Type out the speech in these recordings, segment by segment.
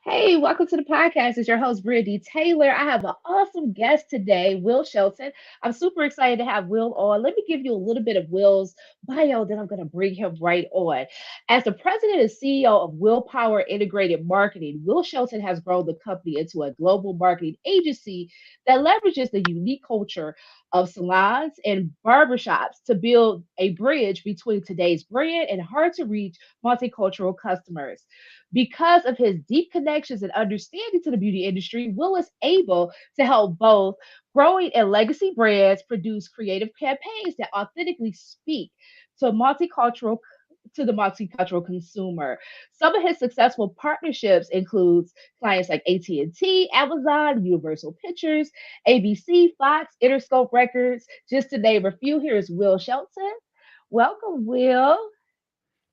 Hey, welcome to the podcast. It's your host, Brittany Taylor. I have an awesome guest today, Wil Shelton. I'm super excited to have Will on. Let me give you a little bit of Will's bio, then I'm going to bring him right on. As the president and CEO of Willpower Integrated Marketing, Wil Shelton has grown the company into a global marketing agency that leverages the unique culture of salons and barbershops to build a bridge between today's brand and hard to reach multicultural customers. Because of his deep connections and understanding to the beauty industry, Will is able to help both growing and legacy brands produce creative campaigns that authentically speak to the multicultural consumer. Some of his successful partnerships includes clients like AT&T, Amazon, Universal Pictures, ABC, Fox, Interscope Records, just to name a few. Here is Wil Shelton. Welcome, Will.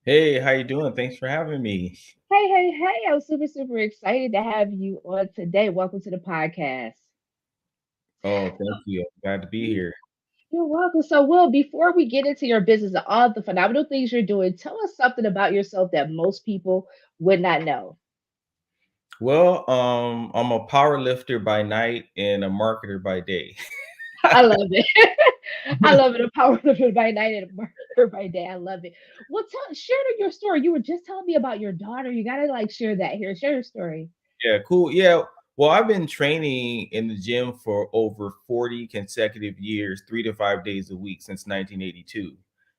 Hey, how you doing? Thanks for having me. Hey. I'm super excited to have you on today. Welcome to the podcast. Oh, thank you. Glad to be here. You're welcome. So, Will, before we get into your business and all the phenomenal things you're doing, tell us something about yourself that most people would not know. Well, I'm a power lifter by night and a marketer by day. I love it. I love it. A power lifter by night and a marketer by day. I love it. Well, share your story. You were just telling me about your daughter. You gotta like share that here. Share your story. Yeah, cool. Yeah. Well, I've been training in the gym for over 40 consecutive years, 3 to 5 days a week since 1982.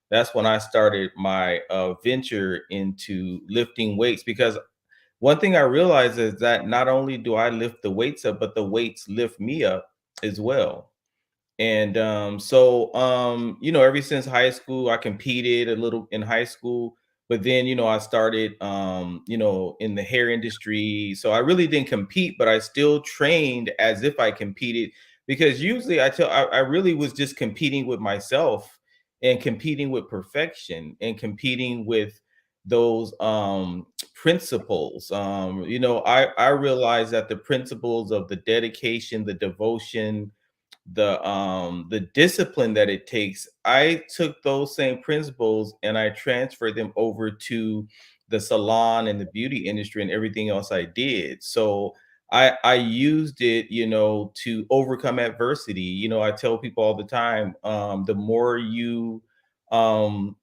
That's when I started my venture into lifting weights because one thing I realized is that not only do I lift the weights up, but the weights lift me up as well. And ever since high school, I competed a little in high school, but then, I started, in the hair industry. So I really didn't compete, but I still trained as if I competed because usually I really was just competing with myself and competing with perfection and competing with those principles. I realized that the principles of the dedication, the devotion, the discipline that it takes, I took those same principles and I transferred them over to the salon and the beauty industry and everything else I did. So I used it, to overcome adversity. I tell people all the time, the more you um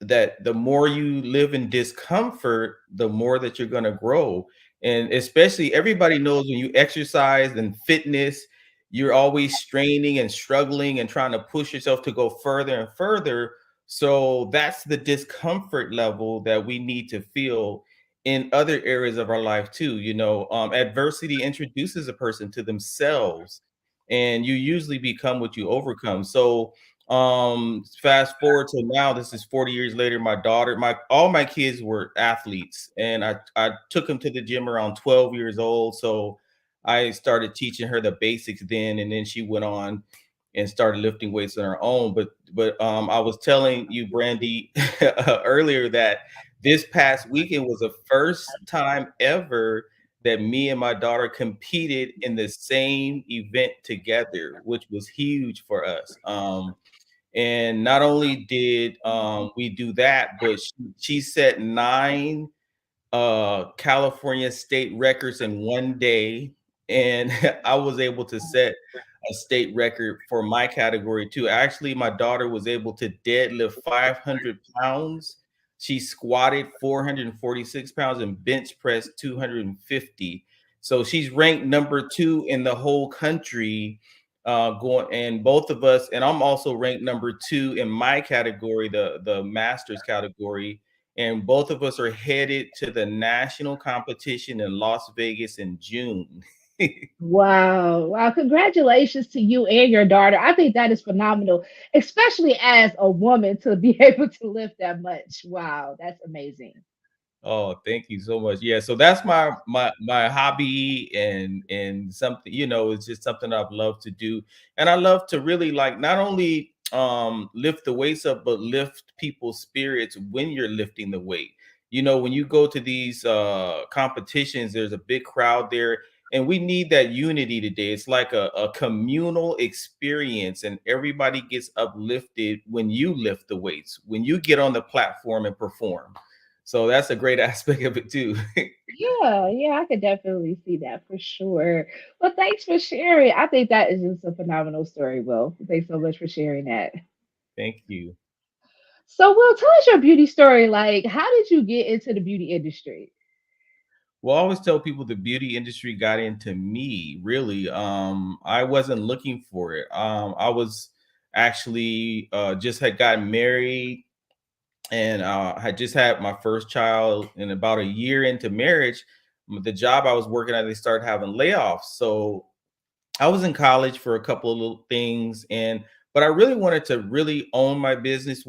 that the more you live in discomfort, the more that you're going to grow. And especially everybody knows when you exercise and fitness, you're always straining and struggling and trying to push yourself to go further and further. So that's the discomfort level that we need to feel in other areas of our life too. Adversity introduces a person to themselves, and you usually become what you overcome. So fast forward to now, this is 40 years later. My daughter, my all my kids were athletes, and I took them to the gym around 12 years old. So I started teaching her the basics then, and then she went on and started lifting weights on her own. But I was telling you, Brandy, earlier that this past weekend was the first time ever that me and my daughter competed in the same event together, which was huge for us. And not only did we do that, but she set 9 California state records in one day. And I was able to set a state record for my category too. Actually, my daughter was able to deadlift 500 pounds. She squatted 446 pounds and bench pressed 250. So she's ranked number 2 in the whole country. Going and both of us, and I'm also ranked number 2 in my category, the masters category, and both of us are headed to the national competition in Las Vegas in June. Wow. Wow. Congratulations to you and your daughter. I think that is phenomenal, especially as a woman to be able to lift that much. Wow. That's amazing. Oh, thank you so much. Yeah, so that's my hobby, and something, it's just something I've loved to do. And I love to really like not only lift the weights up, but lift people's spirits when you're lifting the weight. When you go to these competitions, there's a big crowd there, and we need that unity today. It's like a communal experience, and everybody gets uplifted when you lift the weights, when you get on the platform and perform. So that's a great aspect of it too. Yeah, yeah, I could definitely see that for sure. Well, thanks for sharing. I think that is just a phenomenal story, Will. Thanks so much for sharing that. Thank you. So, Will, tell us your beauty story. Like, how did you get into the beauty industry? Well, I always tell people the beauty industry got into me, really. I wasn't looking for it. I was actually just had gotten married and had just had my first child. And about a year into marriage, the job I was working at, they started having layoffs. So I was in college for a couple of little things, and but I really wanted to really own business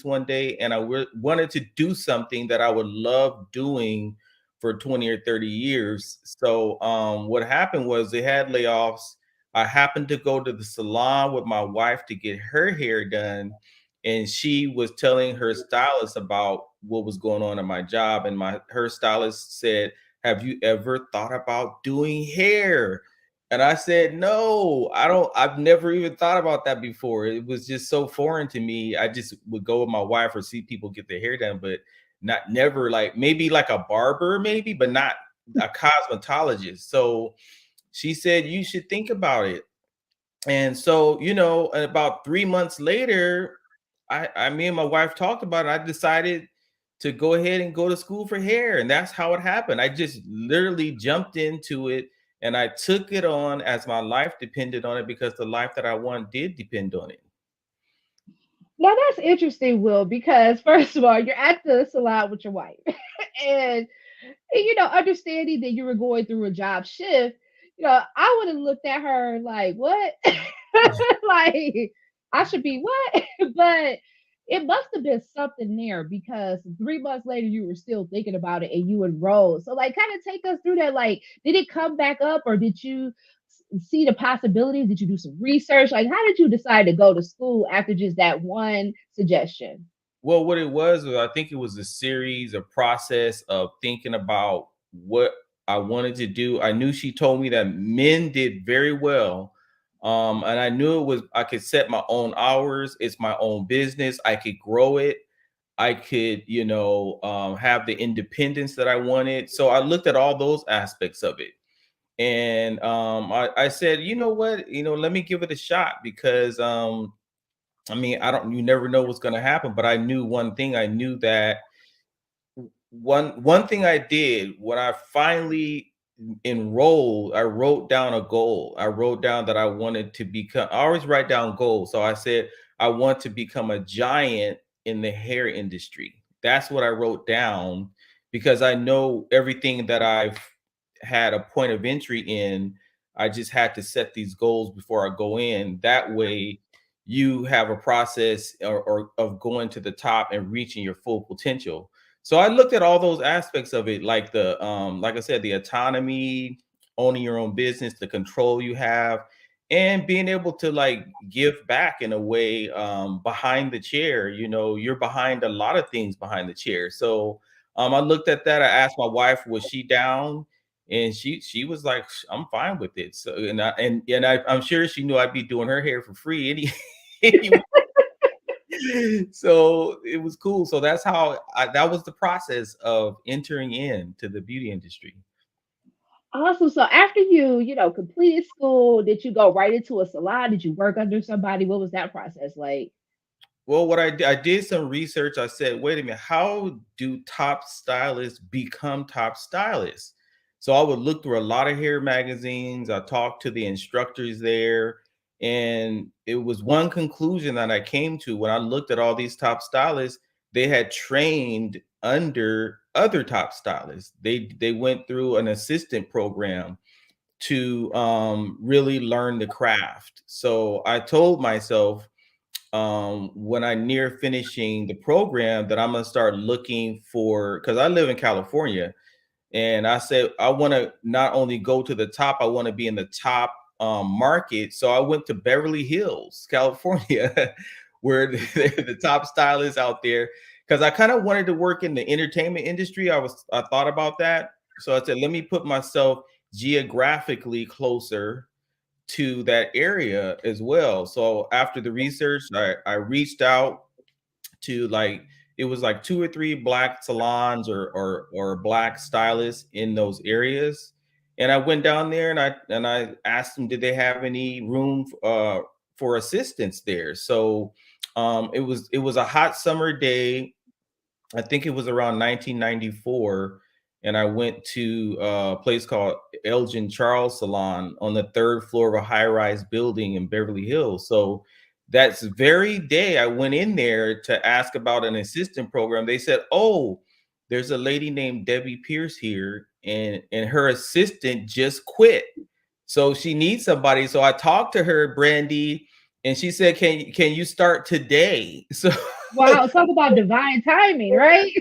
one day, and wanted to do something that I would love doing for 20 or 30 years. So what happened was they had layoffs. I happened to go to the salon with my wife to get her hair done, and she was telling her stylist about what was going on in my job, and my her stylist said, "Have you ever thought about doing hair?" And I said, "No, I don't. I've never even thought about that before. It was just so foreign to me. I just would go with my wife or see people get their hair done, but not never like maybe like a barber, maybe, but not a cosmetologist." So she said, "You should think about it." And so, about 3 months later, me and my wife talked about it. I decided to go ahead and go to school for hair. And that's how it happened. I just literally jumped into it and I took it on as my life depended on it because the life that I want did depend on it. Now, that's interesting, Will, because first of all, you're at the salon with your wife. and understanding that you were going through a job shift, I would have looked at her like, what? Like, I should be what? But it must have been something there because 3 months later, you were still thinking about it and you enrolled. So, like, kind of take us through that. Like, did it come back up or did you see the possibilities? Did you do some research? Like, how did you decide to go to school after just that one suggestion? Well, what it was I think it was a series, a process of thinking about what I wanted to do. I knew she told me that men did very well. And I knew it was I could set my own hours, it's my own business, I could grow it, I could, have the independence that I wanted. So I looked at all those aspects of it. And I said, you know what, let me give it a shot because I mean, I don't you never know what's going to happen, but I knew one thing. I knew that one thing I did when I finally enrolled, I wrote down a goal. I wrote down that I wanted to become I always write down goals. So I said I want to become a giant in the hair industry. That's what I wrote down because I know everything that I've had a point of entry in, I just had to set these goals before I go in. That way you have a process or of going to the top and reaching your full potential. So I looked at all those aspects of it, like like I said, the autonomy, owning your own business, the control you have, and being able to like give back in a way behind the chair. You're behind a lot of things behind the chair. So I looked at that. I asked my wife, was she down? And she was like, I'm fine with it. So I'm sure she knew I'd be doing her hair for free anyway. So it was cool. So that was the process of entering into the beauty industry. Awesome. So after you completed school, did you go right into a salon? Did you work under somebody? What was that process like? Well, I did some research. I said, wait a minute, how do top stylists become top stylists? So I would look through a lot of hair magazines. I talked to the instructors there, and it was one conclusion that I came to when I looked at all these top stylists. They had trained under other top stylists. They went through an assistant program to really learn the craft. So I told myself when I near finishing the program that I'm gonna start looking for because I live in California and I said I want to not only go to the top, I want to be in the top market. So I went to Beverly Hills, California, where the top stylists out there because I kind of wanted to work in the entertainment industry. I thought about that. So I said, let me put myself geographically closer to that area as well. So after the research, I reached out to like it was like 2 or 3 black salons or black stylists in those areas. And I went down there and I asked them, did they have any room for assistance there? So it was a hot summer day. I think it was around 1994, and I went to a place called Elgin Charles Salon on the third floor of a high-rise building in Beverly Hills. So that's very day I went in there to ask about an assistant program. They said, "Oh, there's a lady named Debbie Pierce here, and her assistant just quit, so she needs somebody." So I talked to her, Brandy, and she said, "Can you start today?" So Wow, talk about divine timing, right?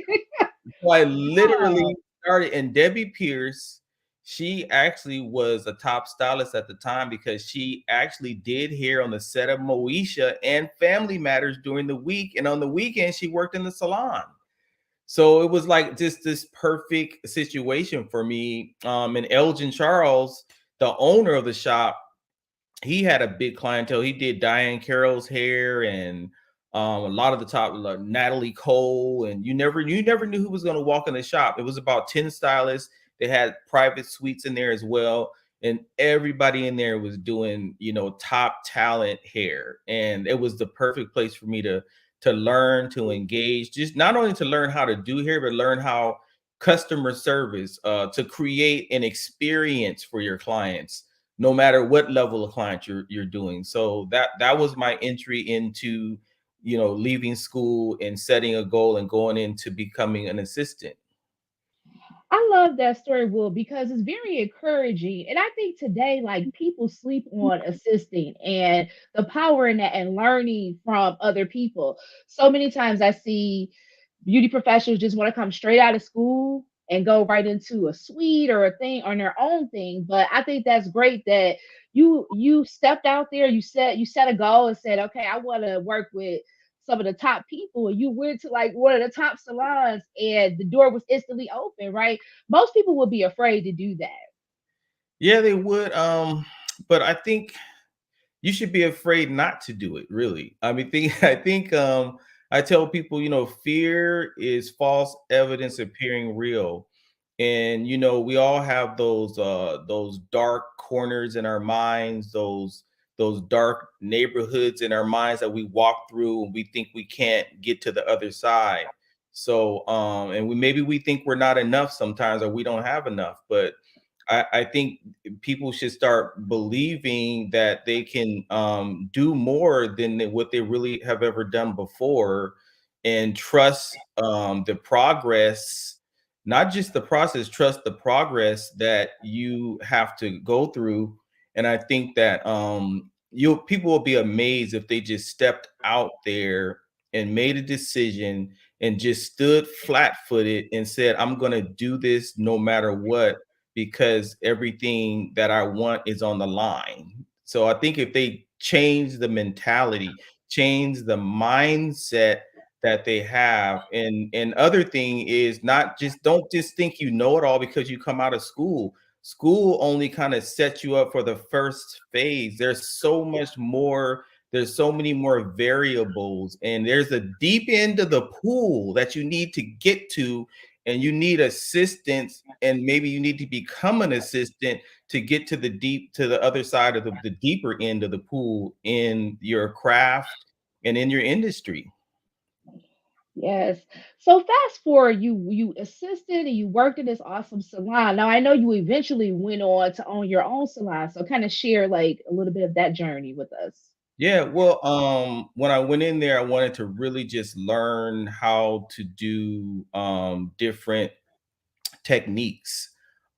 So I literally Wow. started, and Debbie Pierce, she actually was a top stylist at the time because she actually did hair on the set of Moesha and Family Matters during the week, and on the weekend she worked in the salon. So it was like just this perfect situation for me. And Elgin Charles, the owner of the shop, he had a big clientele. He did Diane Carroll's hair and a lot of the top like Natalie Cole, and you never knew who was going to walk in the shop. It was about 10 stylists. They had private suites in there as well, and everybody in there was doing top talent hair, and it was the perfect place for me to learn, to engage, just not only to learn how to do hair, but learn how customer service, to create an experience for your clients no matter what level of client you're doing. So that was my entry into leaving school and setting a goal and going into becoming an assistant. I love that story, Will, because it's very encouraging. And I think today, like people sleep on assisting and the power in that and learning from other people. So many times I see beauty professionals just want to come straight out of school and go right into a suite or a thing on their own thing. But I think that's great that you stepped out there, you set a goal and said, okay, I want to work with some of the top people, and you went to like one of the top salons and the door was instantly open, right? Most people would be afraid to do that. Yeah, they would. But I think you should be afraid not to do it, really. I mean, I think I tell people, fear is false evidence appearing real. And we all have those dark corners in our minds, those dark neighborhoods in our minds that we walk through and we think we can't get to the other side. So and maybe we think we're not enough sometimes, or we don't have enough. But I think people should start believing that they can do more than what they really have ever done before, and trust the progress, not just the process, trust the progress that you have to go through. And I think that you people will be amazed if they just stepped out there and made a decision and just stood flat-footed and said, I'm going to do this no matter what, because everything that I want is on the line. So I think if they change the mentality, change the mindset that they have, and other thing is, not just don't just think you know it all because you come out of school. School only kind of sets you up for the first phase. There's so much more. There's so many more variables, and there's a deep end of the pool that you need to get to, and you need assistance, and maybe you need to become an assistant to get to the other side of the deeper end of the pool in your craft and in your industry. Yes. So fast forward, you assisted and you worked in this awesome salon. Now I know you eventually went on to own your own salon. So kind of share like a little bit of that journey with us. Yeah, well, when I went in there, I wanted to really just learn how to do different techniques,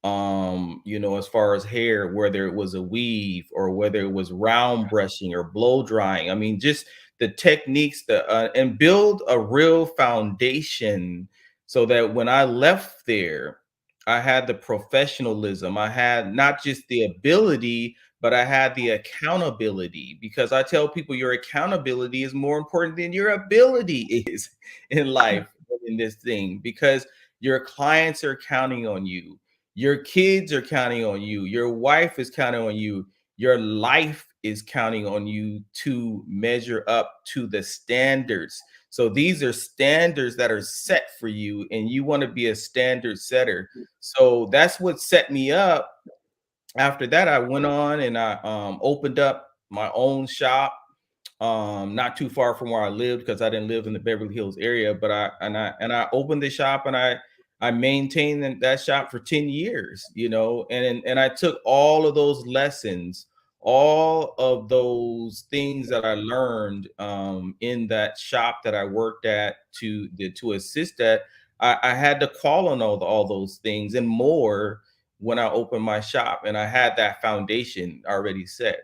as far as hair, whether it was a weave or whether it was round brushing or blow drying. I mean, just the techniques that and build a real foundation so that when I left there, I had the professionalism. I had not just the ability, but I had the accountability, because I tell people your accountability is more important than your ability is in life, in this thing, because your clients are counting on you. Your kids are counting on you. Your wife is counting on you. Your life is counting on you to measure up to the standards. So these are standards that are set for you, and you want to be a standard setter. So that's what set me up. After that, I went on and I opened up my own shop, not too far from where I lived because I didn't live in the Beverly Hills area. But I opened the shop, and I maintained that shop for 10 years, and I took all of those lessons, all of those things that I learned in that shop that I worked at to assist that. I had to call on all those things and more when I opened my shop, and I had that foundation already set.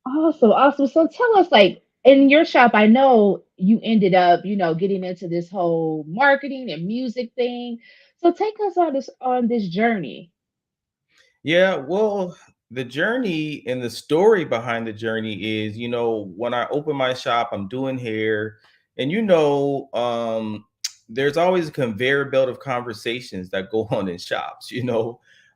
Awesome, awesome. So tell us, like, in your shop, I know you ended up, getting into this whole marketing and music thing. So take us on this journey. Yeah, well, the journey and the story behind the journey is, when I open my shop, I'm doing hair, and there's always a conveyor belt of conversations that go on in shops.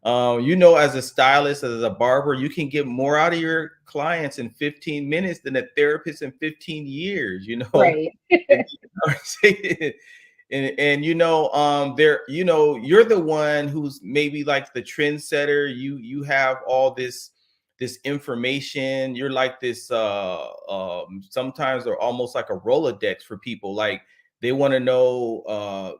As a stylist, as a barber, you can get more out of your clients in 15 minutes than a therapist in 15 years. Right. And, there, you're the one who's maybe like the trendsetter. You have all this information. You're like this sometimes they're almost like a Rolodex for people. Like they want to know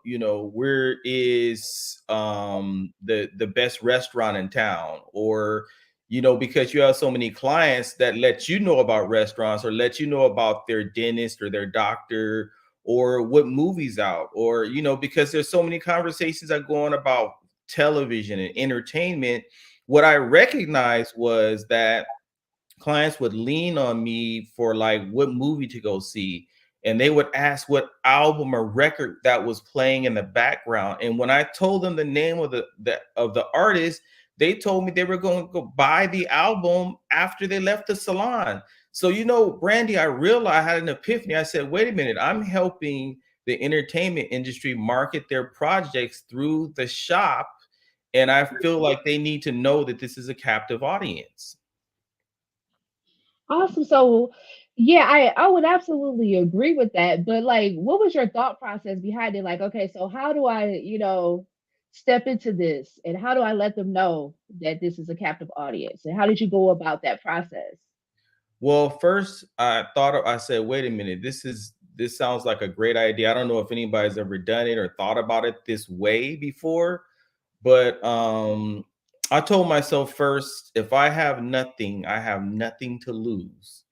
where is the best restaurant in town, or because you have so many clients that let you know about restaurants, or let you know about their dentist or their doctor, or what movies out, or because there's so many conversations that go on about television and entertainment. What I recognized was that clients would lean on me for like what movie to go see, and they would ask what album or record that was playing in the background. And when I told them the name of the artist, they told me they were going to go buy the album after they left the salon. So Brandy, I realized, I had an epiphany. I said, wait a minute, I'm helping the entertainment industry market their projects through the shop, and I feel like they need to know that this is a captive audience. Awesome. So, yeah, I would absolutely agree with that. But like, what was your thought process behind it? Like, okay, so how do I, step into this, and how do I let them know that this is a captive audience? And how did you go about that process? Well, first I said, wait a minute, this sounds like a great idea. I don't know if anybody's ever done it or thought about it this way before, but I told myself, first, if I have nothing, I have nothing to lose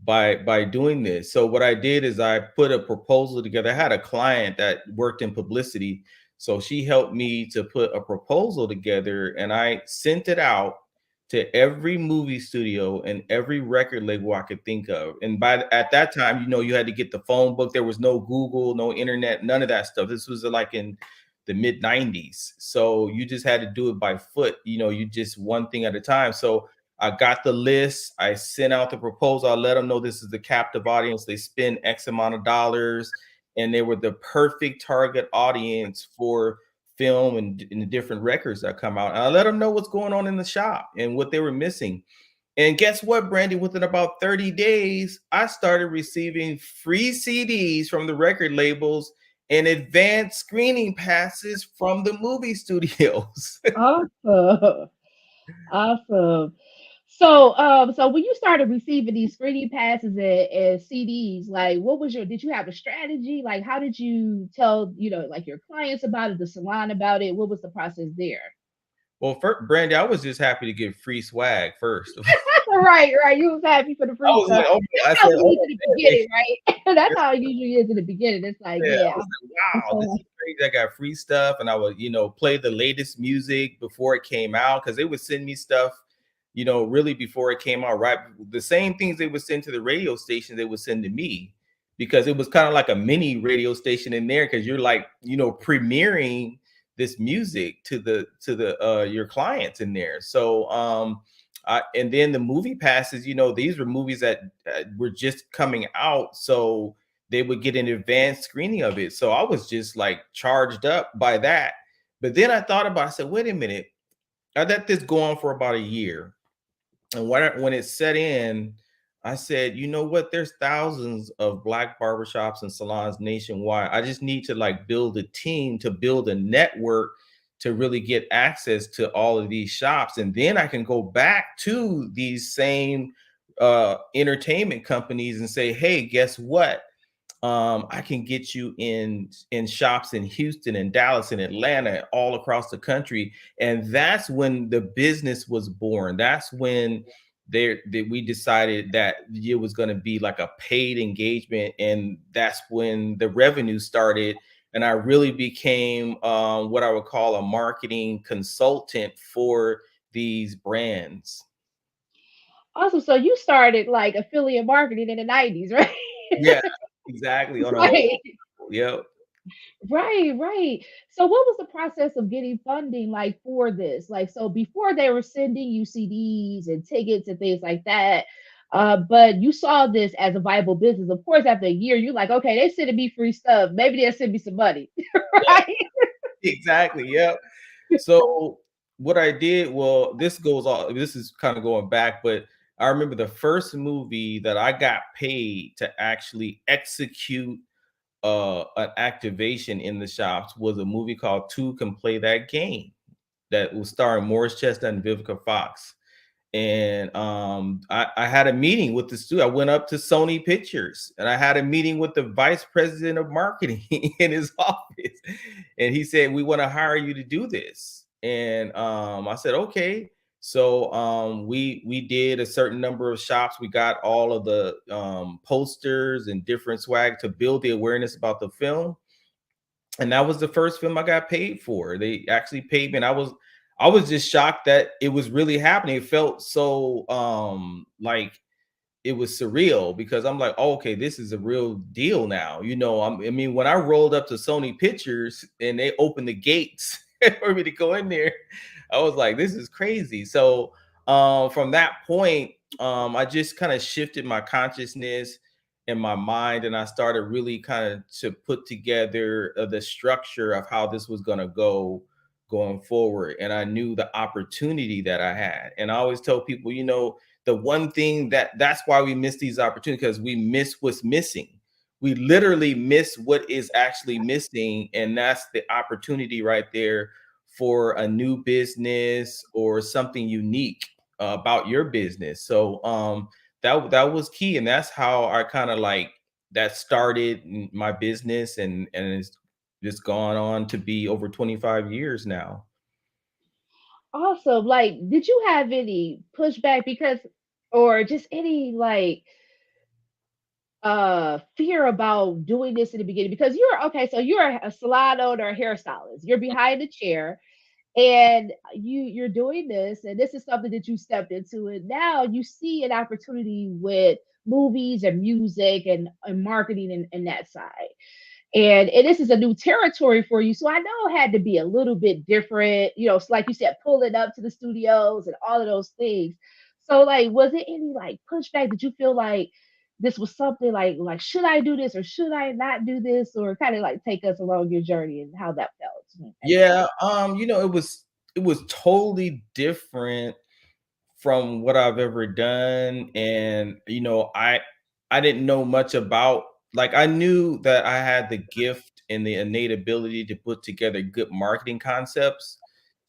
by doing this. So what I did is I put a proposal together. I had a client that worked in publicity, so she helped me to put a proposal together, and I sent it out to every movie studio and every record label I could think of. And at that time, you had to get the phone book. There was no Google, no internet, none of that stuff. This was like in the mid 90s. So you just had to do it by foot, you just one thing at a time. So I got the list. I sent out the proposal. I let them know this is the captive audience. They spend X amount of dollars, and they were the perfect target audience for film and the different records that come out. And I let them know what's going on in the shop and what they were missing. And guess what, Brandy? Within about 30 days, I started receiving free CDs from the record labels and advanced screening passes from the movie studios. Awesome. Awesome. So when you started receiving these screening passes and CDs, like, did you have a strategy? Like, how did you tell, like, your clients about it, the salon about it? What was the process there? Well, Brandy, I was just happy to get free swag first. Right, right. You was happy for the I free was stuff. like, okay. That's I how said, it is in the okay. beginning, right? That's how it usually is in the beginning. It's like, Yeah, I yeah, was like, wow, this is crazy. I got free stuff, and I would, play the latest music before it came out, because they would send me stuff, really before it came out. Right, the same things they would send to the radio station, they would send to me, because it was kind of like a mini radio station in there, because you're like, premiering this music to the your clients in there. So and then the movie passes, these were movies that were just coming out, so they would get an advanced screening of it. So I was just like charged up by that. But then I thought about it, I said, wait a minute, I let this go on for about a year. And when it set in, I said, you know what? There's thousands of black barbershops and salons nationwide. I just need to like build a team, to build a network, to really get access to all of these shops. And then I can go back to these same entertainment companies and say, hey, guess what? I can get you in shops in Houston and Dallas and Atlanta, all across the country. And that's when the business was born. That's when that we decided that it was going to be like a paid engagement, and that's when the revenue started. And I really became what I would call a marketing consultant for these brands. Awesome. So you started like affiliate marketing in the 90s, right? Yeah, exactly. On a whole, Right. yep. Right, right. So what was the process of getting funding like for this? Like, so before they were sending you CDs and tickets and things like that, but you saw this as a viable business. Of course, after a year, you're like, okay, they sending me free stuff. Maybe they'll send me some money. Right? Exactly. Yep. So what I did, well, this goes all this is kind of going back, but I remember the first movie that I got paid to actually execute an activation in the shops was a movie called Two Can Play That Game that was starring Morris Chestnut and Vivica Fox. And I had a meeting with the studio. I went up to Sony Pictures and I had a meeting with the vice president of marketing in his office. And he said, we want to hire you to do this. And I said, okay. So we did a certain number of shops. We got all of the posters and different swag to build the awareness about the film. And that was the first film I got paid for. They actually paid me, and I was just shocked that it was really happening. It felt so like it was surreal because I'm like, oh, okay, this is a real deal now. I mean, when I rolled up to Sony Pictures and they opened the gates for me to go in there, I was like, this is crazy. So from that point, I just kind of shifted my consciousness and my mind, and I started really kind of to put together the structure of how this was going to go going forward. And I knew the opportunity that I had. And I always tell people, the one thing that's why we miss these opportunities, because we miss what's missing. We literally miss what is actually missing, and that's the opportunity right there for a new business or something unique about your business. So that was key, and that's how I kind of like that started my business, and it's just gone on to be over 25 years now. Awesome. Like, did you have any pushback because, or just any like fear about doing this in the beginning? Because you're okay, so you're a salon owner, a hairstylist. You're behind the chair and you're doing this, and this is something that you stepped into, and now you see an opportunity with movies and music and marketing and that side, and this is a new territory for you, so I know it had to be a little bit different, it's like you said, pulling up to the studios and all of those things. So like, was it any like pushback? Did you feel like this was something like should I do this or should I not do this, or kind of like take us along your journey and how that felt at the Yeah, it was totally different from what I've ever done. And I didn't know much about, like, I knew that I had the gift and the innate ability to put together good marketing concepts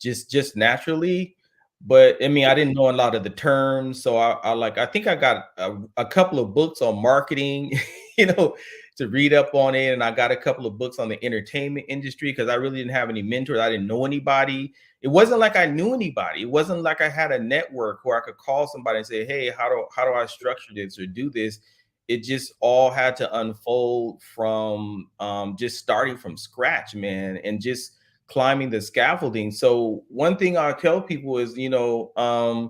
just naturally. But I mean, I didn't know a lot of the terms. So I think I got a couple of books on marketing, you know, to read up on it. And I got a couple of books on the entertainment industry because I really didn't have any mentors. I didn't know anybody. It wasn't like I knew anybody. It wasn't like I had a network where I could call somebody and say, "Hey, how do I structure this or do this?" It just all had to unfold from just starting from scratch, man, and just climbing the scaffolding. So one thing I tell people is, never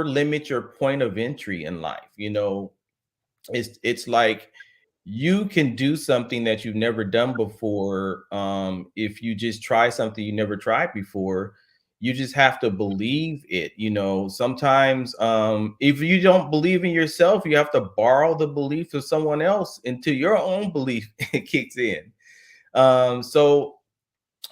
limit your point of entry in life. It's like you can do something that you've never done before. If you just try something you never tried before, you just have to believe it. Sometimes if you don't believe in yourself, you have to borrow the belief of someone else until your own belief kicks in. So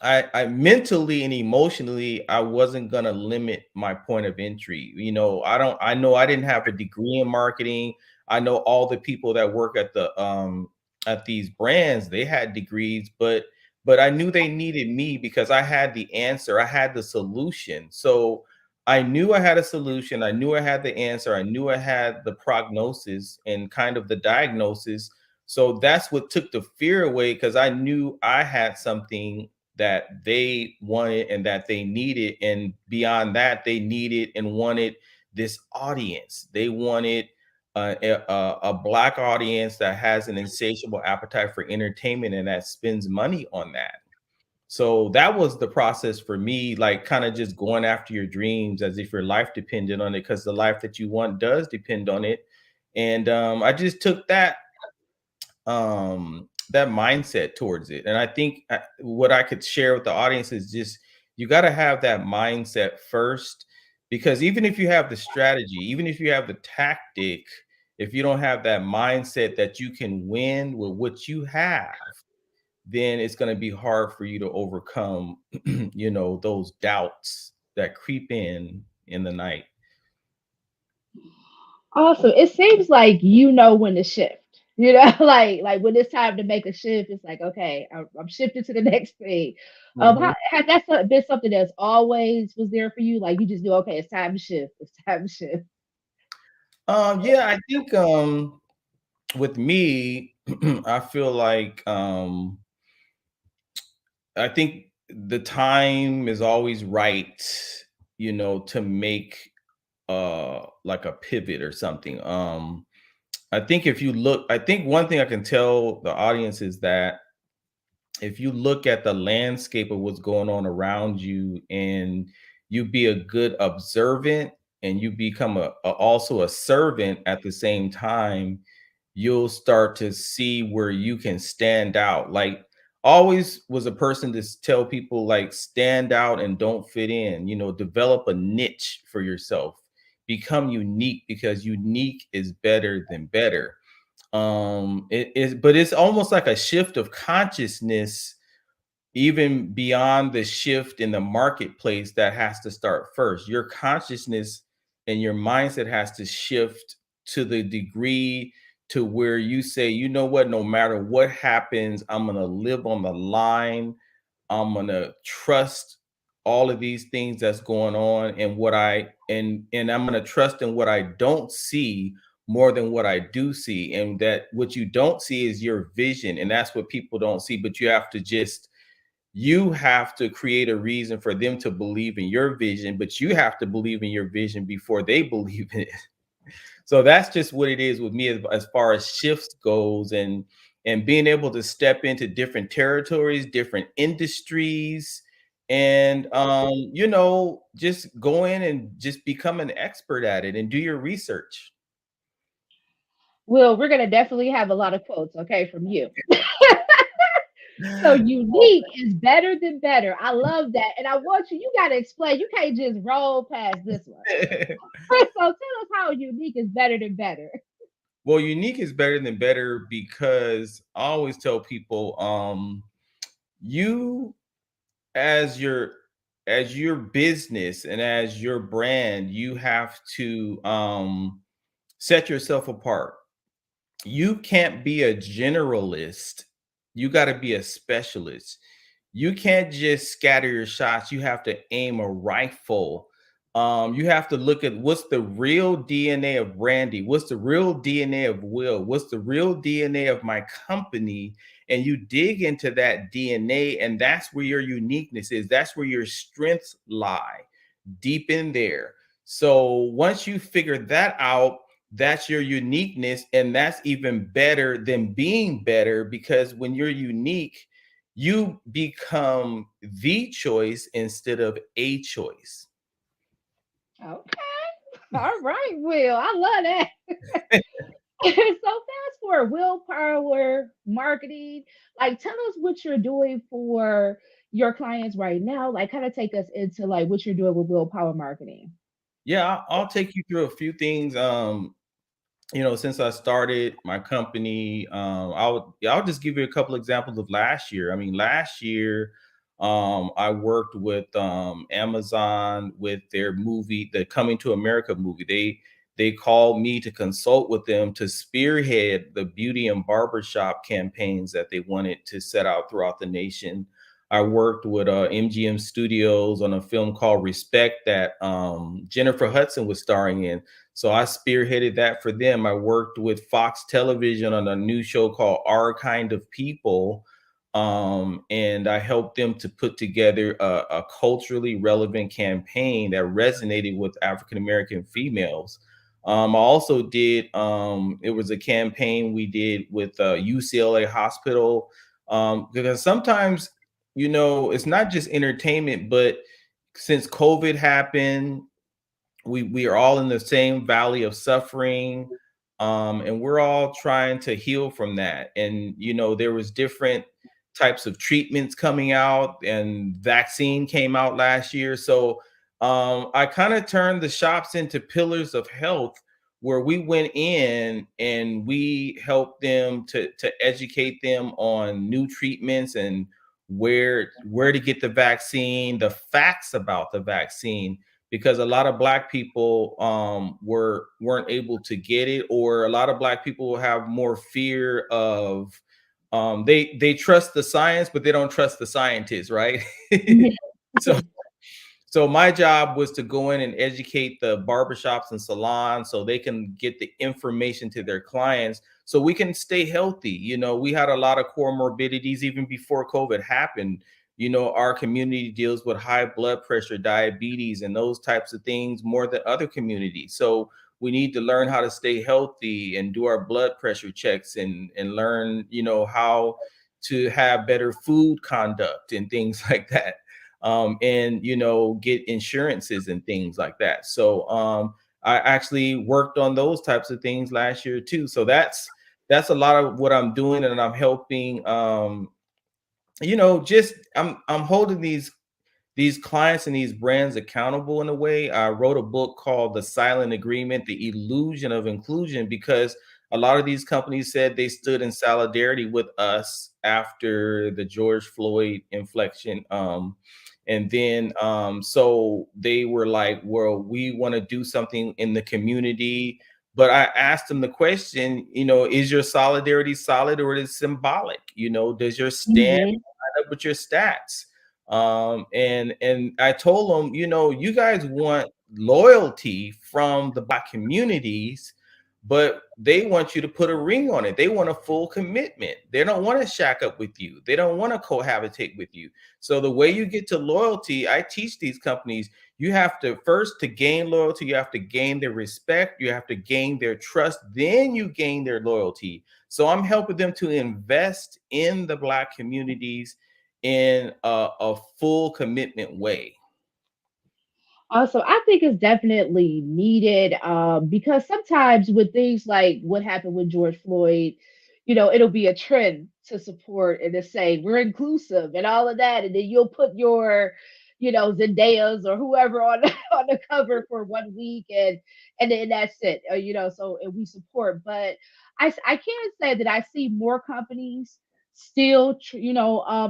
I mentally and emotionally, I wasn't gonna limit my point of entry. You know, I know I didn't have a degree in marketing. I know all the people that work at these brands, they had degrees, but I knew they needed me because I had the answer. I had the solution. So I knew I had a solution. I knew I had the answer. I knew I had the prognosis and kind of the diagnosis. So that's what took the fear away because I knew I had something that they wanted and that they needed. And beyond that, they needed and wanted this audience. They wanted a black audience that has an insatiable appetite for entertainment and that spends money on that. So that was the process for me, like kind of just going after your dreams as if your life depended on it, because the life that you want does depend on it. And I just took that mindset towards it. And I think what I could share with the audience is just you got to have that mindset first, because even if you have the strategy, even if you have the tactic, if you don't have that mindset that you can win with what you have, then it's going to be hard for you to overcome those doubts that creep in the night. Awesome. It seems like you know when to shift. You know, like when it's time to make a shift, it's like, okay, I'm shifting to the next thing. Mhm. How has that been something that's always was there for you? Like you just knew, okay, it's time to shift. It's time to shift. Yeah, I think with me, I feel like I think the time is always right, to make like a pivot or something. I think if you look, I think one thing I can tell the audience is that if you look at the landscape of what's going on around you and you be a good observant and you become also a servant at the same time, you'll start to see where you can stand out. Like always was a person to tell people like stand out and don't fit in, develop a niche for yourself, become unique because unique is better than better. It is, but it's almost like a shift of consciousness even beyond the shift in the marketplace that has to start first. Your consciousness and your mindset has to shift to the degree to where you say, you know what, no matter what happens, I'm going to live on the line. I'm going to trust all of these things that's going on and and I'm going to trust in what I don't see more than what I do see, and that what you don't see is your vision, and that's what people don't see, but you have to create a reason for them to believe in your vision, but you have to believe in your vision before they believe in it. So that's just what it is with me as far as shifts goes, and being able to step into different territories, different industries, and just go in and just become an expert at it and do your research. Well, we're gonna definitely have a lot of quotes, okay, from you. So unique is better than better. I love that. And I want you, you gotta explain. You can't just roll past this one. So tell us how unique is better than better. Well, unique is better than better because I always tell people, you as your business and as your brand, you have to set yourself apart. You can't be a generalist. You got to be a specialist. You can't just scatter your shots. You have to aim a rifle. You have to look at what's the real DNA of Randy, what's the real DNA of Will, what's the real DNA of my company, and you dig into that DNA, and that's where your uniqueness is. That's where your strengths lie, deep in there. So once you figure that out, that's your uniqueness, and that's even better than being better, because when you're unique, you become the choice instead of a choice. Okay. All right, Will. I love that. So fast forward, willpower marketing. Like tell us what you're doing for your clients right now. Like kind of take us into like what you're doing with willpower marketing. Yeah, I'll take you through a few things. Since I started my company, I'll just give you a couple examples of last year. I mean, last year, I worked with Amazon with their movie, the Coming to America movie. They called me to consult with them to spearhead the beauty and barbershop campaigns that they wanted to set out throughout the nation. I worked with MGM Studios on a film called Respect that Jennifer Hudson was starring in. So I spearheaded that for them. I worked with Fox Television on a new show called Our Kind of People. And I helped them to put together a culturally relevant campaign that resonated with African American females. I also did, it was a campaign we did with UCLA Hospital, because sometimes, it's not just entertainment, but since COVID happened, we are all in the same valley of suffering, and we're all trying to heal from that. And there was different types of treatments coming out, and vaccine came out last year. So I kind of turned the shops into pillars of health, where we went in and we helped them to educate them on new treatments and where to get the vaccine, the facts about the vaccine, because a lot of black people weren't able to get it, or a lot of black people have more fear of, they trust the science but they don't trust the scientists, right? so so my job was to go in and educate the barbershops and salons so they can get the information to their clients so we can stay healthy. We had a lot of comorbidities even before COVID happened. Our community deals with high blood pressure, diabetes, and those types of things more than other communities. So we need to learn how to stay healthy and do our blood pressure checks, and learn, how to have better food conduct and things like that, and get insurances and things like that. So I actually worked on those types of things last year too. So that's a lot of what I'm doing, and I'm helping. Just I'm holding these clients and these brands accountable in a way. I wrote a book called The Silent Agreement, The Illusion of Inclusion, because a lot of these companies said they stood in solidarity with us after the George Floyd inflection. And then so they were like, well, we want to do something in the community. But I asked them the question, is your solidarity solid or is it symbolic? Does your stand Mhm. up with your stats? And I told them, you guys want loyalty from the black communities, but they want you to put a ring on it. They want a full commitment. They don't want to shack up with you. They don't want to cohabitate with you. So the way you get to loyalty, I teach these companies, you have to first, to gain loyalty, you have to gain their respect, you have to gain their trust, then you gain their loyalty. So I'm helping them to invest in the black communities in a full commitment way. Also, I think it's definitely needed, because sometimes with things like what happened with George Floyd, it'll be a trend to support and to say we're inclusive and all of that, and then you'll put your, Zendayas or whoever on on the cover for 1 week, and then that's it. So and we support, but I can't say that I see more companies still,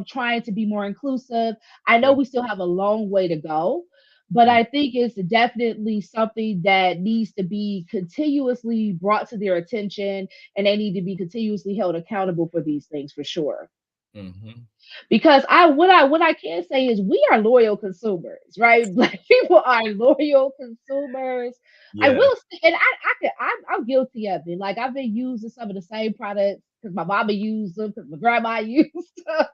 trying to be more inclusive. I know Yeah. we still have a long way to go, but I think it's definitely something that needs to be continuously brought to their attention, and they need to be continuously held accountable for these things for sure. Hmm. Because what I can say is we are loyal consumers, right? Black people are loyal consumers. I Yeah. will say, and I'm guilty of it. Like I've been using some of the same products because my mama used them, because my grandma used them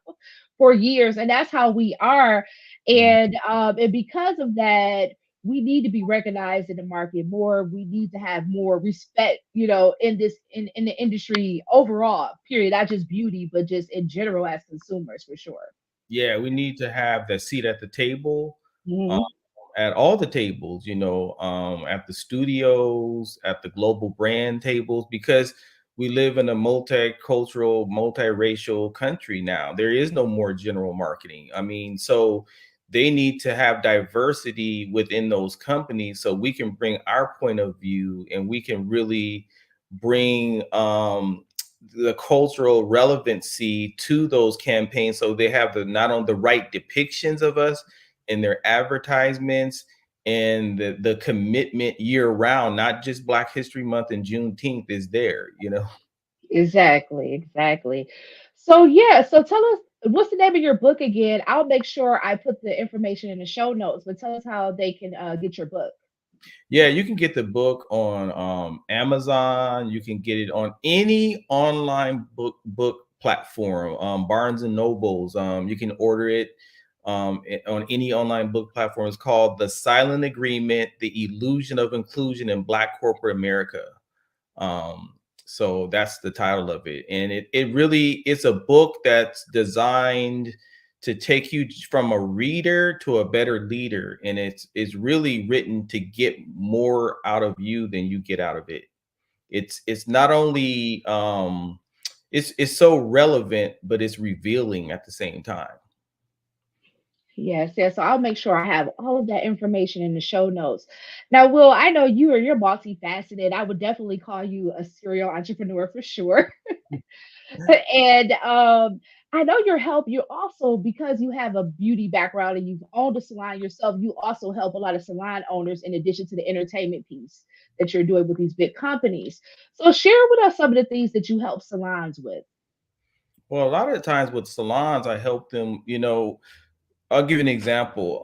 for years, and that's how we are. Mhm. And because of that, we need to be recognized in the market more. We need to have more respect, in this in the industry overall. Period. Not just beauty, but just in general as consumers, for sure. Yeah, we need to have the seat at the table, um, Hmm. at all the tables, at the studios, at the global brand tables, because we live in a multicultural, multiracial country now. There is no more general marketing. I mean, so they need to have diversity within those companies so we can bring our point of view, and we can really bring the cultural relevancy to those campaigns, so they have the not on the right depictions of us in their advertisements, and the commitment year round, not just Black History Month and Juneteenth is there, you know. Exactly, exactly. So yeah, so tell us what's the name of your book again? I'll make sure I put the information in the show notes, but tell us how they can get your book. Yeah, you can get the book on Amazon. You can get it on any online book platform, Barnes and Nobles. You can order it on any online book platform. It's called "The Silent Agreement: The Illusion of Inclusion in Black Corporate America." Um, so that's the title of it, and it really it's a book that's designed to take you from a reader to a better leader, and it's really written to get more out of you than you get out of it. It's not only it's so relevant, but it's revealing at the same time. Yes, yes. So I'll make sure I have all of that information in the show notes. Now, Will, I know you're multifaceted. I would definitely call you a serial entrepreneur for sure. And I know your help. You also, because you have a beauty background and you've owned a salon yourself, you also help a lot of salon owners in addition to the entertainment piece that you're doing with these big companies. So share with us some of the things that you help salons with. Well, a lot of the times with salons, I help them, you know, I'll give you an example.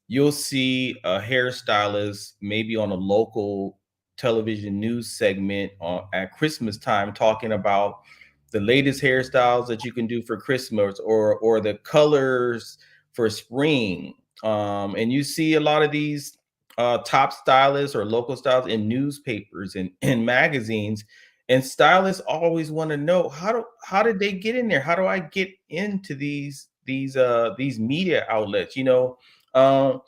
You'll see a hairstylist maybe on a local television news segment at Christmas time talking about the latest hairstyles that you can do for Christmas, or the colors for spring. And you see a lot of these top stylists or local stylists in newspapers and magazines. And stylists always want to know how did they get in there? How do I get into these media outlets? You know, um,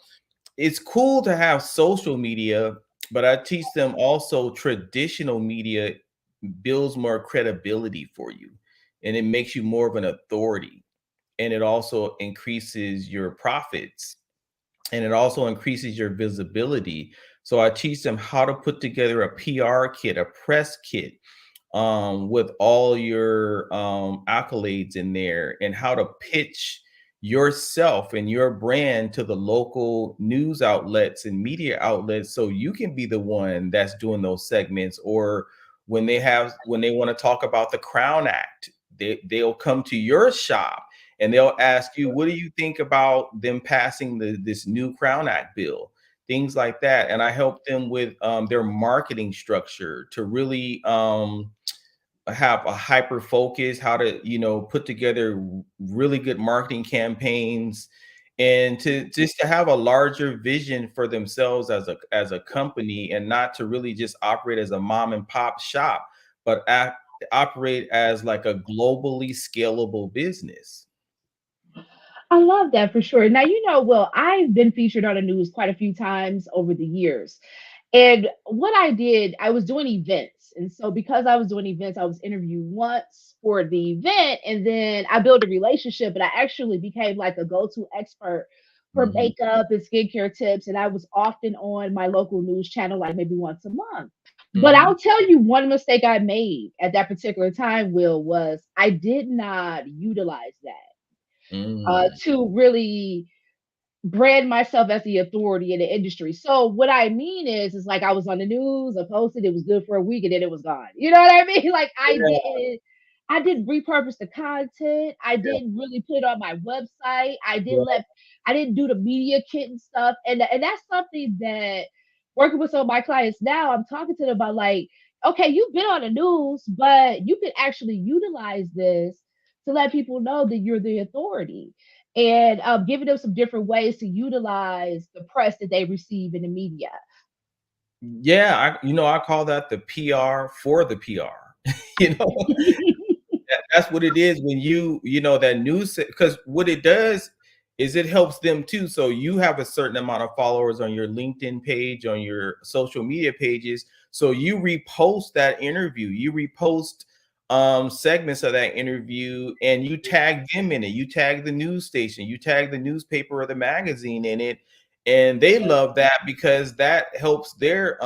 it's cool to have social media, but I teach them also traditional media builds more credibility for you, and it makes you more of an authority, and it also increases your profits, and it also increases your visibility. So I teach them how to put together a PR kit, a press kit, with all your accolades in there, and how to pitch yourself and your brand to the local news outlets and media outlets, so you can be the one that's doing those segments. Or when they want to talk about the Crown Act, they'll come to your shop and they'll ask you, what do you think about them passing this new Crown Act bill, things like that. And I help them with their marketing structure to really have a hyper focus, how to, you know, put together really good marketing campaigns, and to just to have a larger vision for themselves as a company, and not to really just operate as a mom and pop shop, but operate as like a globally scalable business. I love that for sure. Now, Will, I've been featured on the news quite a few times over the years. And what I did, I was doing events. And so because I was doing events, I was interviewed once for the event, and then I built a relationship, and I actually became like a go-to expert for Mhm, makeup and skincare tips. And I was often on my local news channel, like maybe once a month. But mhm, I'll tell you one mistake I made at that particular time, Will, was I did not utilize that mm. to really brand myself as the authority in the industry. So what I mean is like I was on the news, I posted, it was good for a week, and then it was gone. You know what I mean? Like Yeah, I didn't repurpose the content. I yeah, didn't really put it on my website. yeah. I didn't do the media kit and stuff. And that's something that working with some of my clients now, I'm talking to them about like, okay, you've been on the news, but you can actually utilize this to let people know that you're the authority, and giving them some different ways to utilize the press that they receive in the media. Yeah, I, you know, I call that the PR for the PR. You know, that's what it is when you know, that news, because what it does is it helps them too. So you have a certain amount of followers on your LinkedIn page, on your social media pages. So you repost that interview, you repost segments of that interview, and you tag them in it. You tag the news station, you tag the newspaper or the magazine in it. And they love that because that helps their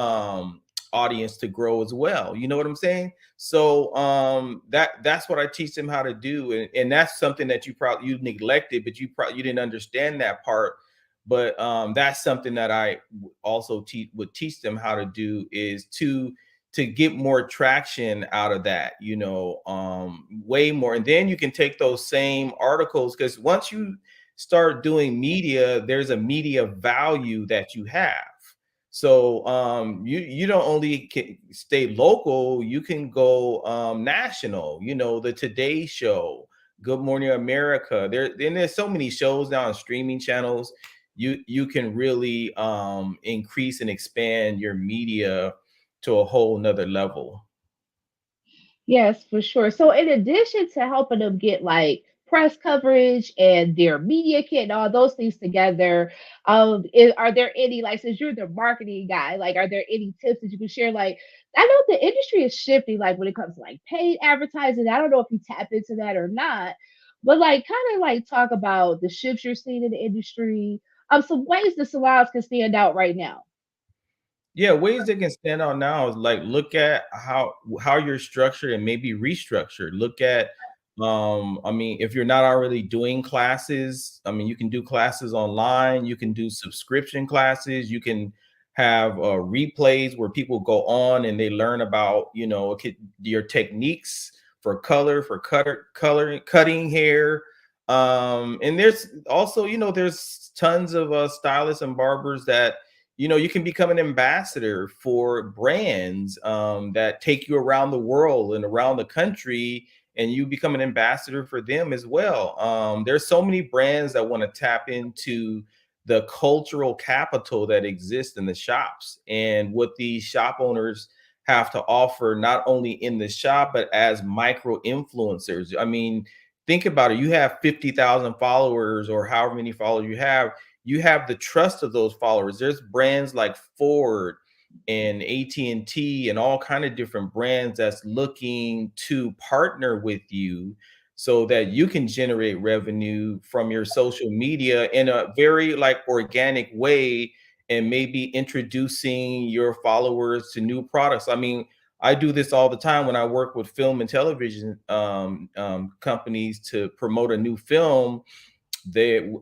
audience to grow as well. You know what I'm saying? So that's what I teach them how to do, and that's something that you neglected, but you didn't understand that part. But that's something that also would teach them how to do, is to get more traction out of that, way more. And then you can take those same articles, because once you start doing media, there's a media value that you have. So you don't only stay local, you can go national. The Today Show, Good Morning America. There's so many shows now on streaming channels. You can really increase and expand your media to a whole nother level. Yes, for sure. So, in addition to helping them get like press coverage and their media kit and all those things together, are there any, like, since you're the marketing guy, like, are there any tips that you can share? Like, I know the industry is shifting, like when it comes to like paid advertising. I don't know if you tap into that or not, but like, kind of like talk about the shifts you're seeing in the industry. Some ways the salons can stand out right now. Yeah, ways that can stand out now is, like, look at how you're structured and maybe restructure. Look at, I mean, if you're not already doing classes, I mean, you can do classes online, you can do subscription classes, you can have replays where people go on and they learn about, your techniques for cutting hair. And there's also, there's tons of stylists and barbers that, you can become an ambassador for brands that take you around the world and around the country, and you become an ambassador for them as well. There's so many brands that want to tap into the cultural capital that exists in the shops, and what these shop owners have to offer, not only in the shop but as micro influencers. I mean, think about it. You have 50,000 followers, or however many followers you have the trust of those followers. There's brands like Ford and AT&T and T and all kind of different brands that's looking to partner with you so that you can generate revenue from your social media in a very like organic way, and maybe introducing your followers to new products. I mean, I do this all the time when I work with film and television companies to promote a new film.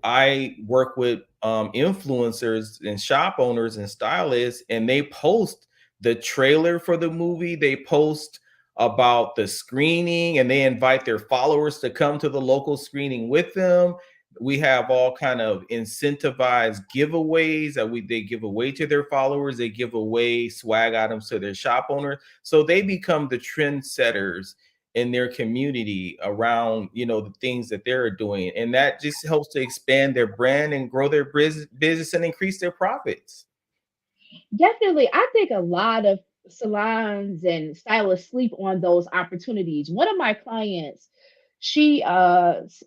I work with influencers and shop owners and stylists, and they post the trailer for the movie. They post about the screening, and they invite their followers to come to the local screening with them. We have all kind of incentivized giveaways that they give away to their followers. They give away swag items to their shop owner, so they become the trendsetters in their community around, the things that they're doing, and that just helps to expand their brand and grow their business and increase their profits. Definitely, I think a lot of salons and stylists sleep on those opportunities. One of my clients, she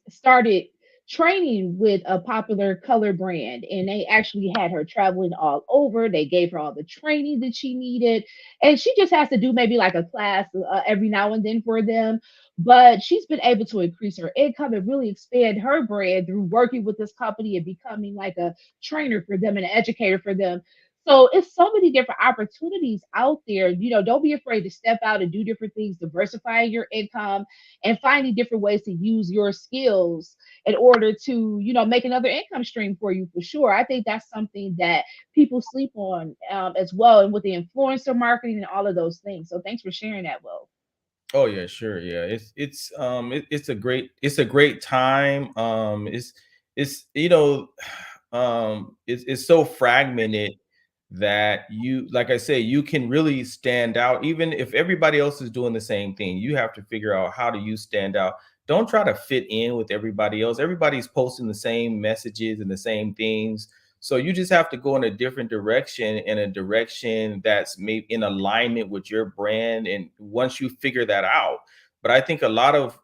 started training with a popular color brand, and they actually had her traveling all over. They gave her all the training that she needed, and she just has to do maybe like a class every now and then for them. But she's been able to increase her income and really expand her brand through working with this company and becoming like a trainer for them and an educator for them. So it's so many different opportunities out there. Don't be afraid to step out and do different things, diversify your income and finding different ways to use your skills in order to, make another income stream for you for sure. I think that's something that people sleep on as well. And with the influencer marketing and all of those things. So thanks for sharing that, Will. Oh yeah, sure. Yeah. It's a great time. It's it's so fragmented that, like I say, you can really stand out. Even if everybody else is doing the same thing, you have to figure out how do you stand out. Don't try to fit in with everybody else. Everybody's posting the same messages and the same things. So you just have to go in a different direction, in a direction that's maybe in alignment with your brand. And once you figure that out, but I think a lot of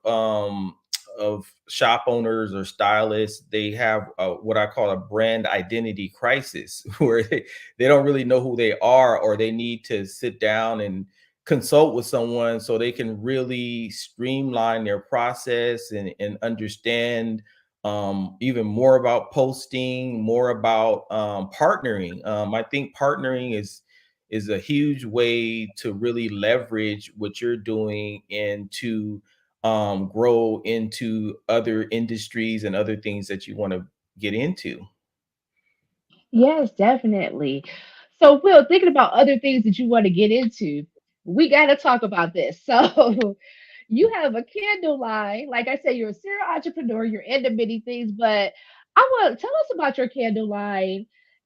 shop owners or stylists, they have what I call a brand identity crisis, where they don't really know who they are, or they need to sit down and consult with someone so they can really streamline their process and understand even more about posting, more about partnering. I think partnering is a huge way to really leverage what you're doing and to grow into other industries and other things that you want to get into. Yes, definitely. So, Will, thinking about other things that you want to get into, we got to talk about this. So, you have a candle line. Like I said, you're a serial entrepreneur. You're into many things, but I want tell us about your candle line,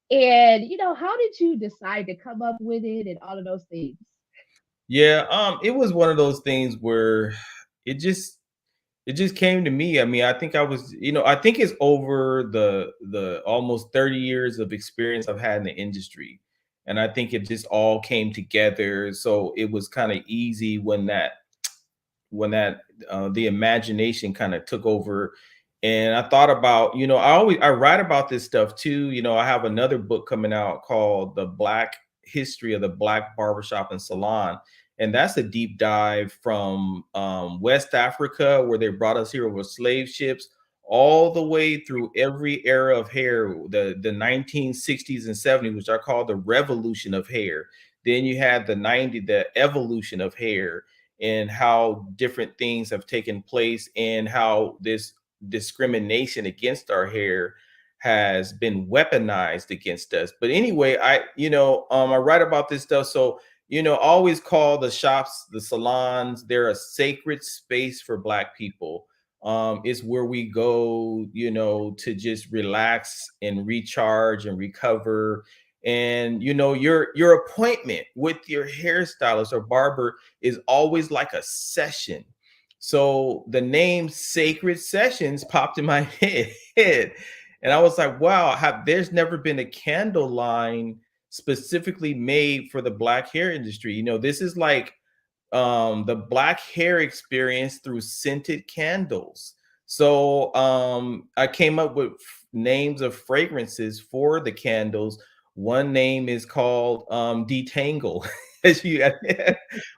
and how did you decide to come up with it and all of those things? Yeah, it was one of those things where it just it just came to me. I mean, I think I was, I think it's over the almost 30 years of experience I've had in the industry. And I think it just all came together. So it was kind of easy when that the imagination kind of took over. And I thought about, I write about this stuff too. I have another book coming out called The Black History of the Black Barbershop and Salon. And that's a deep dive from West Africa, where they brought us here over slave ships, all the way through every era of hair, the 1960s and 70s, which I call the revolution of hair. Then you had the evolution of hair, and how different things have taken place, and how this discrimination against our hair has been weaponized against us. But anyway, I write about this stuff. So, always call the shops, the salons, they're a sacred space for Black people. It's where we go, to just relax and recharge and recover. And your appointment with your hairstylist or barber is always like a session. So the name Sacred Sessions popped in my head. And I was like, wow, there's never been a candle line specifically made for the Black hair industry. This is like the Black hair experience through scented candles. So I came up with names of fragrances for the candles. One name is called Detangle. As you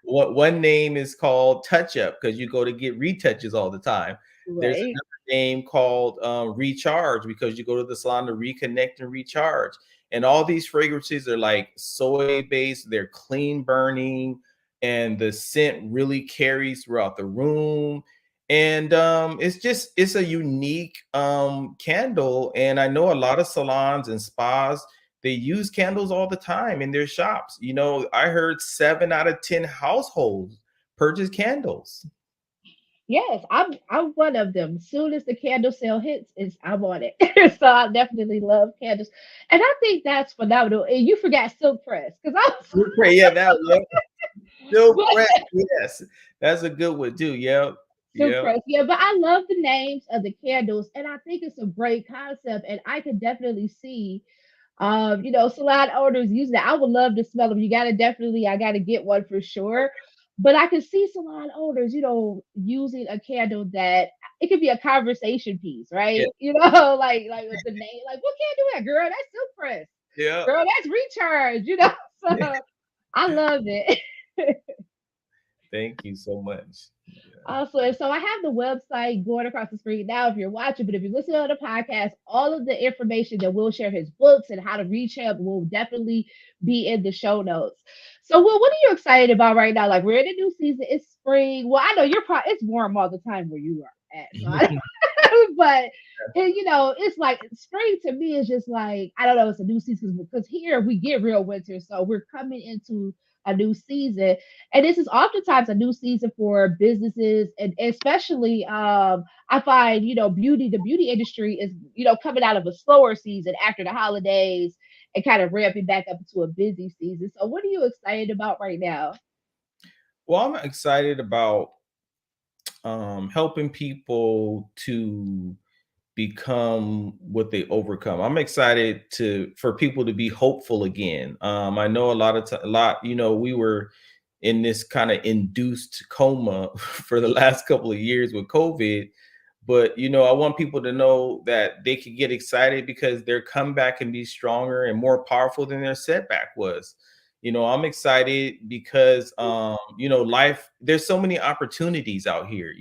one name is called Touch Up, because you go to get retouches all the time. There's Right. another name called Recharge, because you go to the salon to reconnect and recharge. And all these fragrances are like soy based, they're clean burning, and the scent really carries throughout the room. And it's a unique candle. And I know a lot of salons and spas, they use candles all the time in their shops. I heard 7 out of 10 households purchase candles. Yes, I'm one of them. Soon as the candle sale hits, is I'm on it. So I definitely love candles, and I think that's phenomenal. And you forgot silk press because I was Okay, yeah, that was still but correct. Yes, that's a good one too. Yep, silk yep. press, yeah. But I love the names of the candles, and I think it's a great concept. And I could definitely see salon owners using it. I would love to smell them. I gotta get one for sure. But I can see salon owners, using a candle that it could be a conversation piece, Yeah, right? Like with the name, like what candle that girl? That's silk press. yeah. Girl, that's recharge, So I love it. Thank you so much. Yeah. Awesome. So I have the website going across the screen now if you're watching, but if you're listening on the podcast, all of the information that we'll share his books and how to reach him will definitely be in the show notes. So, Will, what are you excited about right now? Like we're in a new season, it's spring. Well, I know it's warm all the time where you are at. So but it's like spring to me is just like I don't know, it's a new season because here we get real winter, so we're coming into a new season, and this is oftentimes a new season for businesses, and especially I find the beauty industry is coming out of a slower season after the holidays and kind of ramping back up into a busy season. So, what are you excited about right now? Well, I'm excited about helping people to become what they overcome. I'm excited for people to be hopeful again. I know a lot, we were in this kind of induced coma for the last couple of years with COVID. But I want people to know that they can get excited because their comeback can be stronger and more powerful than their setback was. I'm excited because life, there's so many opportunities out here.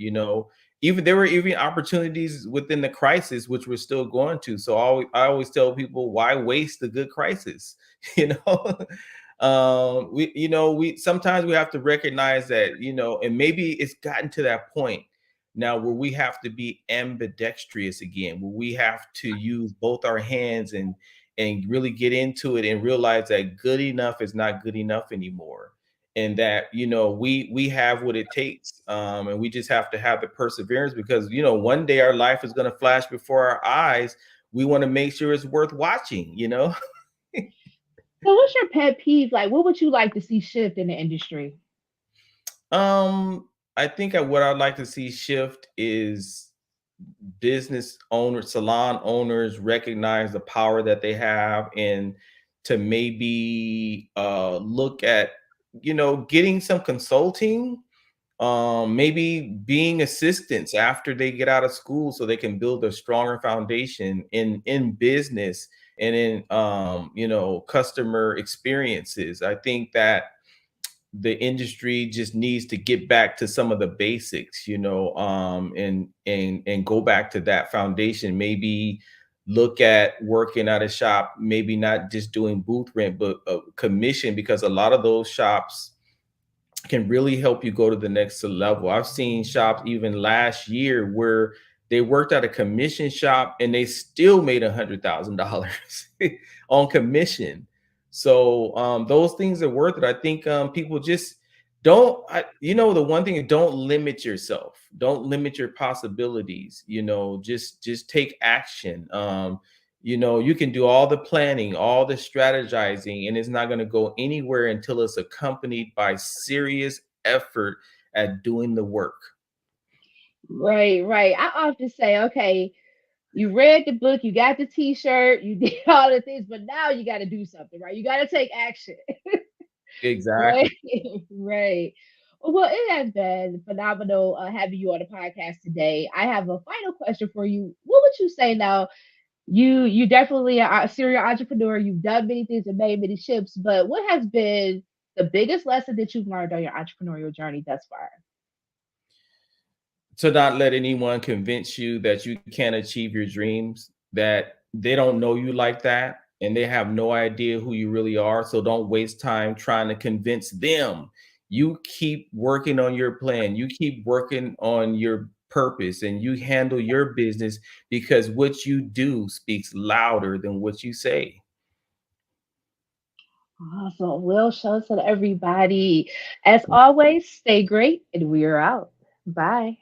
Even there were even opportunities within the crisis which we're still going to. So I always tell people, why waste a good crisis? you know We sometimes we have to recognize that, and maybe it's gotten to that point now where we have to be ambidextrous again, where we have to use both our hands and really get into it and realize that good enough is not good enough anymore, and that we have what it takes, and we just have to have the perseverance, because one day our life is going to flash before our eyes. We want to make sure it's worth watching. So what's your pet peeve? Like, what would you like to see shift in the industry? I think what I'd like to see shift is business owners, salon owners recognize the power that they have, and to maybe look at, getting some consulting, maybe being assistants after they get out of school so they can build a stronger foundation in business and in customer experiences. I think that the industry just needs to get back to some of the basics, and go back to that foundation. Maybe look at working at a shop, maybe not just doing booth rent, but commission, because a lot of those shops can really help you go to the next level. I've seen shops even last year where they worked at a commission shop and they still made $100,000 on commission. So those things are worth it. I think people just the one thing is, don't limit yourself. Don't limit your possibilities. Just take action. You can do all the planning, all the strategizing, and it's not going to go anywhere until it's accompanied by serious effort at doing the work. Right, right. I often say, okay, you read the book, you got the t-shirt, you did all the things, but now you got to do something, right? You got to take action. Right, Exactly. right. Well, it has been phenomenal having you on the podcast today. I have a final question for you. What would you say now? You definitely are a serial entrepreneur. You've done many things and made many shifts, but what has been the biggest lesson that you've learned on your entrepreneurial journey thus far? To not let anyone convince you that you can't achieve your dreams, that they don't know you like that, and they have no idea who you really are. So don't waste time trying to convince them. You keep working on your plan, you keep working on your purpose, and you handle your business, because what you do speaks louder than what you say. Awesome. Will Shelton, everybody. As always, stay great, and we are out. Bye.